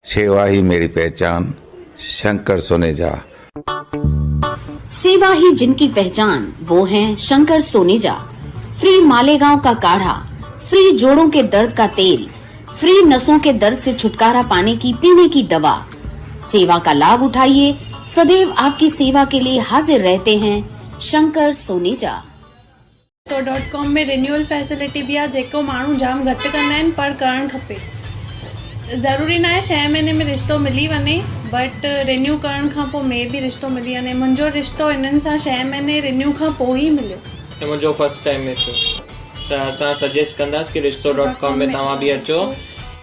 सेवा ही मेरी पहचान, शंकर सोनेजा। सेवा ही जिनकी पहचान, वो हैं शंकर सोनेजा। फ्री मालेगांव का काढ़ा, फ्री जोड़ों के दर्द का तेल, फ्री नसों के दर्द से छुटकारा पाने की पीने की दवा। सेवा का लाभ उठाइए, सदैव आपकी सेवा के लिए हाजिर रहते हैं शंकर सोनेजा। तो .com में रिन्यूअल फैसिलिटी भी आहे जेको माण्हू जाम घटि कंदा आहिनि पर करणु खपे। ज़रूरी न आहे 6 महीने में रिश्तो मिली वञे, बट रिन्यू करण खां पोइ में बि रिश्तो मिली वञे। मुंहिंजो रिश्तो इन्हनि सां 6 महीने रिन्यू खां पोइ ई मिलियो। मुंहिंजो फर्स्ट टाइम में थियो, त असां सजेस्ट कंदासीं कि रिश्तो.com में तव्हां बि अचो।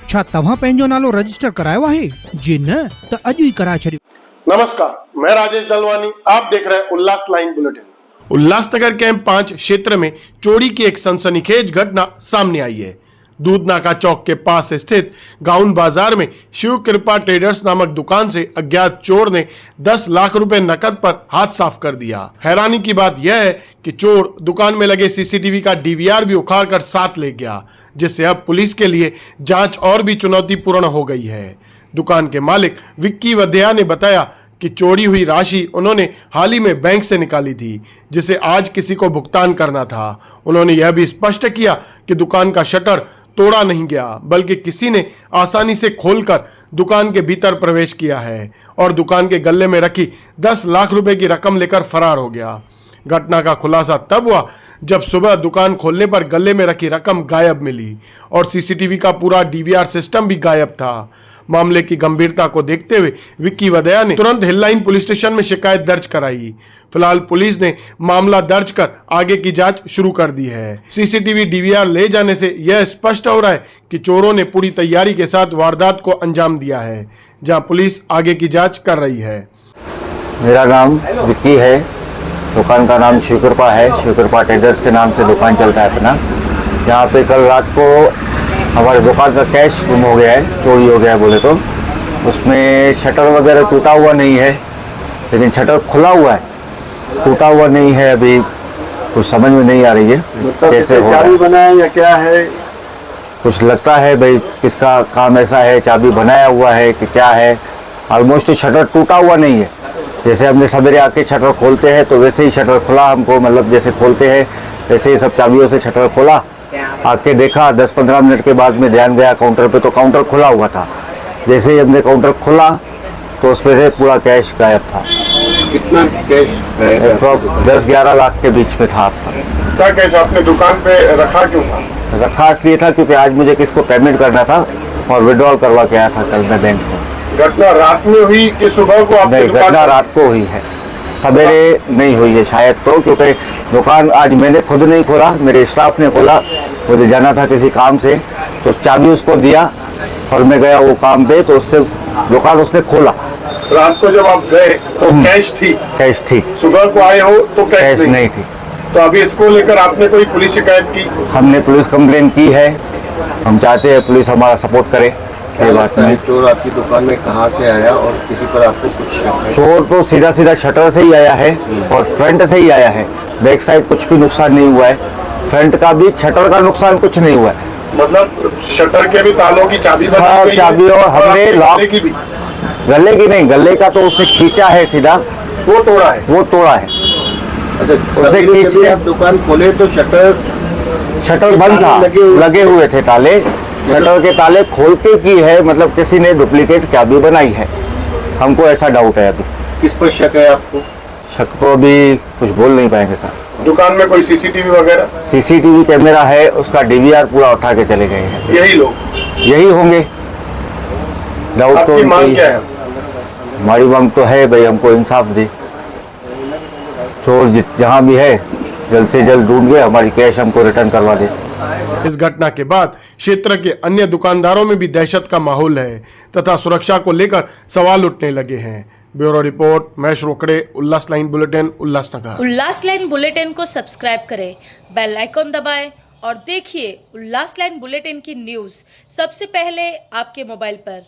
छा तव्हां पंहिंजो नालो रजिस्टर करायो आहे? जे न त अॼु ई कराए छॾियो। नमस्कार, मैं राजेश दलवानी, आप देख रहे हैं उल्लास लाइन बुलेटिन। उल्लासनगर कैंप 5 क्षेत्र में चोरी की एक सनसनीखेज घटना सामने आई है। दूधनाका चौक के पास स्थित गाउन बाजार में शिव कृपा ट्रेडर्स नामक दुकान से अज्ञात चोर ने 10 लाख रुपए नकद पर हाथ साफ कर दिया। हैरानी की बात यह है कि चोर दुकान में लगे सीसीटीवी का डीवीआर भी उखाड़कर साथ ले गया, जिससे अब पुलिस के लिए जांच और भी चुनौतीपूर्ण हो गई है। दुकान के मालिक विक्की वधिया ने बताया कि चोरी हुई राशि उन्होंने हाल ही में बैंक से निकाली थी, जिसे आज किसी को भुगतान करना था। उन्होंने यह भी स्पष्ट किया कि दुकान का शटर तोड़ा नहीं गया, बल्कि किसी ने आसानी से खोलकर दुकान के भीतर प्रवेश किया है और दुकान के गल्ले में रखी 10 लाख रुपए की रकम लेकर फरार हो गया। घटना का खुलासा तब हुआ जब सुबह दुकान खोलने पर गले में रखी रकम गायब मिली और सीसीटीवी का पूरा डीवीआर सिस्टम भी गायब था। मामले की गंभीरता को देखते हुए विक्की वधिया ने तुरंत हिललाइन पुलिस स्टेशन में शिकायत दर्ज कराई। फिलहाल पुलिस ने मामला दर्ज कर आगे की जांच शुरू कर दी है। सीसीटीवी डीवीआर ले जाने से यह स्पष्ट हो रहा है कि चोरों ने पूरी तैयारी के साथ वारदात को अंजाम दिया है, जहां पुलिस आगे की जांच कर रही है। मेरा नाम विक्की है, दुकान का नाम शिवकृपा है। शिवकृपा ट्रेडर्स के नाम से दुकान चलता है अपना। यहाँ पे कल रात को हमारे दुकान का कैश गुम हो गया है, चोरी हो गया है बोले तो। उसमें शटर वगैरह टूटा हुआ नहीं है, लेकिन शटर खुला हुआ है, टूटा हुआ नहीं है। अभी कुछ समझ में नहीं आ रही है कैसे चाबी बनाया या क्या है। कुछ लगता है भाई किसका काम ऐसा है, चाबी बनाया हुआ है कि क्या है। ऑलमोस्ट शटर टूटा हुआ नहीं है। जैसे हमने सवेरे आके शटर खोलते हैं तो वैसे ही शटर खुला हमको, मतलब जैसे खोलते हैं वैसे ही सब चाबियों से शटर खोला। आके देखा 10-15 मिनट के बाद में ध्यान गया काउंटर पे, तो काउंटर खुला हुआ था। जैसे ही हमने काउंटर खोला तो उसमें से पूरा कैश गायब था। कितना कैश? 10-11 लाख के बीच में था आपका। क्या कैश आपने दुकान पे रखा क्यों था? रखा इसलिए था क्योंकि आज मुझे किसको पेमेंट करना था और विड्रॉल करवा के आया था कल मैं बैंक से। घटना रात में हुई कि सुबह को? नहीं, घटना रात को हुई है, सवेरे नहीं हुई है शायद, तो क्योंकि दुकान आज मैंने खुद नहीं खोला, मेरे स्टाफ ने खोला। मुझे जाना था किसी काम से, तो चाबी उसको दिया और मैं गया वो काम पे, तो उससे दुकान उसने खोला। रात को जब आप गए तो कैश थी? कैश थी। सुबह को आए हो तो कैश नहीं थी। तो अभी इसको लेकर आपने कोई पुलिस शिकायत की? हमने पुलिस कंप्लेन की है। हम चाहते हैं पुलिस हमारा सपोर्ट करे। ये बात नहीं। चोर आपकी दुकान में कहाँ से आया और किसी पर आपको कुछ शक है? चोर तो सीधा शटर से ही आया है और फ्रंट से ही आया है। बैक साइड कुछ भी नुकसान नहीं हुआ है, फ्रंट का भी शटर का नुकसान कुछ नहीं हुआ है। मतलब शटर के भी तालों की चाबी चाबी और हमने लॉक की भी? गले की नहीं, गले का तो उसने खींचा है सीधा, वो तोड़ा है। वो तोड़ा है। अच्छा, जब आप दुकान खोले तो शटर बंद था, लगे हुए थे ताले। शटर के ताले खोल के की है, मतलब किसी ने डुप्लीकेट चाबी बनाई है, हमको ऐसा डाउट है। अभी किस पर शक है आपको? शक तो अभी कुछ बोल नहीं पाएंगे सर। दुकान में कोई सीसीटीवी वगैरह? सीसीटीवी कैमरा है, उसका डीवीआर पूरा उठा के चले गए हैं। यही लोग? यही होंगे, डाउट तो। आपकी मांग क्या है? हमारी मांग तो है भाई हमको इंसाफ दे। चोर जहाँ भी है जल्द से जल्द ढूंढ के हमारी कैश हमको रिटर्न करवा दे। इस घटना के बाद क्षेत्र के अन्य दुकानदारों में भी दहशत का माहौल है तथा सुरक्षा को लेकर सवाल उठने लगे हैं। ब्यूरो रिपोर्ट, महेश रोकड़े, उल्लास लाइन बुलेटिन, उल्लासनगर। उल्लास लाइन बुलेटिन को सब्सक्राइब करें, बेल आइकॉन दबाएं और देखिए उल्लास लाइन बुलेटिन की न्यूज़ सबसे पहले आपके मोबाइल पर।